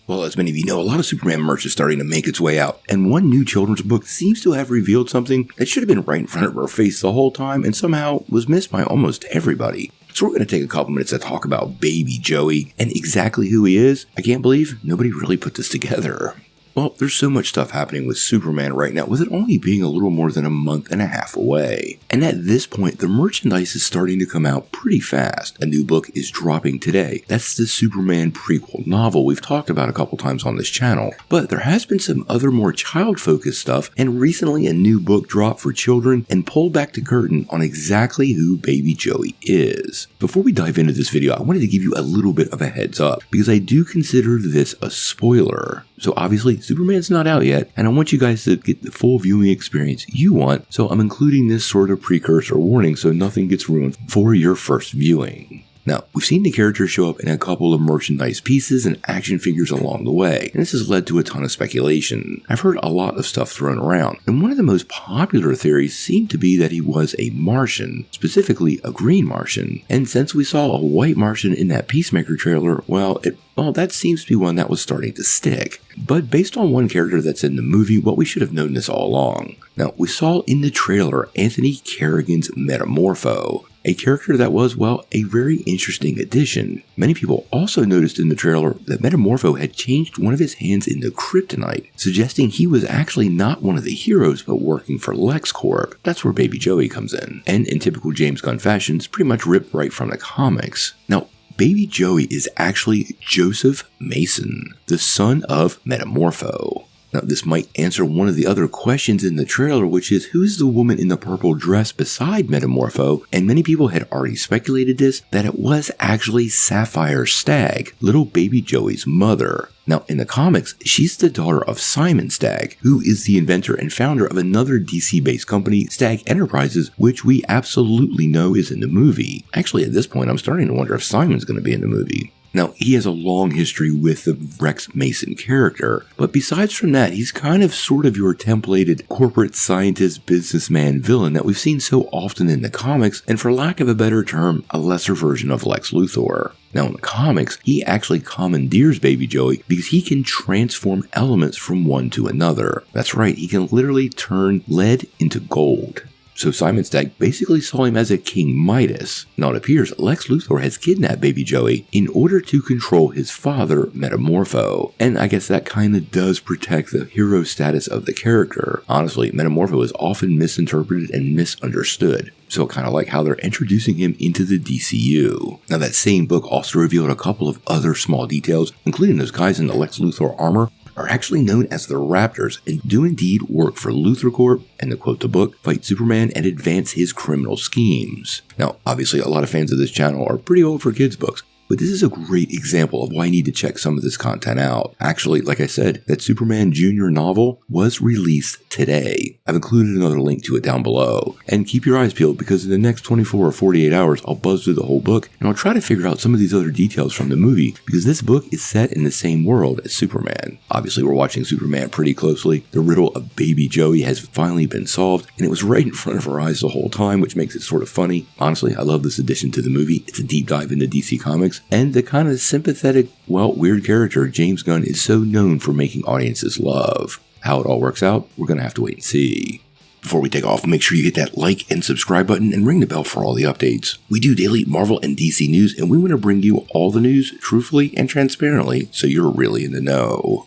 Well, as many of you know, a lot of Superman merch is starting to make its way out, and one new children's book seems to have revealed something that should have been right in front of our face the whole time and somehow was missed by almost everybody. So we're going to take a couple minutes to talk about Baby Joey and exactly who he is. I can't believe nobody really put this together. Well, there's so much stuff happening with Superman right now, with it only being a little more than a month and a half away. And at this point, the merchandise is starting to come out pretty fast. A new book is dropping today. That's the Superman prequel novel we've talked about a couple times on this channel. But there has been some other more child-focused stuff, and recently a new book dropped for children and pulled back the curtain on exactly who Baby Joey is. Before we dive into this video, I wanted to give you a little bit of a heads up, because I do consider this a spoiler. So obviously, Superman's not out yet, and I want you guys to get the full viewing experience you want, so I'm including this sort of precursor warning so nothing gets ruined for your first viewing. Now, we've seen the characters show up in a couple of merchandise pieces and action figures along the way, and this has led to a ton of speculation. I've heard a lot of stuff thrown around, and one of the most popular theories seemed to be that he was a Martian, specifically a green Martian. And since we saw a white Martian in that Peacemaker trailer, well, that seems to be one that was starting to stick. But based on one character that's in the movie, well, we should have known this all along. Now, we saw in the trailer Anthony Carrigan's Metamorpho, a character that was, well, a very interesting addition. Many people also noticed in the trailer that Metamorpho had changed one of his hands into kryptonite, suggesting he was actually not one of the heroes but working for LexCorp. That's where Baby Joey comes in, and in typical James Gunn fashion, it's pretty much ripped right from the comics. Now, Baby Joey is actually Joseph Mason, the son of Metamorpho. Now, this might answer one of the other questions in the trailer, which is who's the woman in the purple dress beside Metamorpho? And many people had already speculated this, that it was actually Sapphire Stagg, little Baby Joey's mother. Now, in the comics, she's the daughter of Simon Stagg, who is the inventor and founder of another DC-based company, Stagg Enterprises, which we absolutely know is in the movie. Actually, at this point, I'm starting to wonder if Simon's going to be in the movie. Now, he has a long history with the Rex Mason character, but besides from that, he's kind of sort of your templated corporate scientist businessman villain that we've seen so often in the comics, and for lack of a better term, a lesser version of Lex Luthor. Now, in the comics, he actually commandeers Baby Joey because he can transform elements from one to another. That's right, he can literally turn lead into gold. So Simon Stagg basically saw him as a King Midas. Now it appears Lex Luthor has kidnapped Baby Joey in order to control his father, Metamorpho. And I guess that kinda does protect the hero status of the character. Honestly, Metamorpho is often misinterpreted and misunderstood. So kind of like how they're introducing him into the DCU. Now that same book also revealed a couple of other small details, including those guys in the Lex Luthor armor are actually known as the Raptors and do indeed work for Luthor Corp and, to quote the book, fight Superman and advance his criminal schemes. Now, obviously a lot of fans of this channel are pretty old for kids books, but this is a great example of why you need to check some of this content out. Actually, like I said, that Superman Jr. novel was released today. I've included another link to it down below. And keep your eyes peeled because in the next 24 or 48 hours, I'll buzz through the whole book and I'll try to figure out some of these other details from the movie because this book is set in the same world as Superman. Obviously, we're watching Superman pretty closely. The riddle of Baby Joey has finally been solved and it was right in front of our eyes the whole time, which makes it sort of funny. Honestly, I love this addition to the movie. It's a deep dive into DC Comics. And the kind of sympathetic, well, weird character James Gunn is so known for making audiences love. How it all works out, we're going to have to wait and see. Before we take off, make sure you hit that like and subscribe button and ring the bell for all the updates. We do daily Marvel and DC news, and we want to bring you all the news truthfully and transparently so you're really in the know.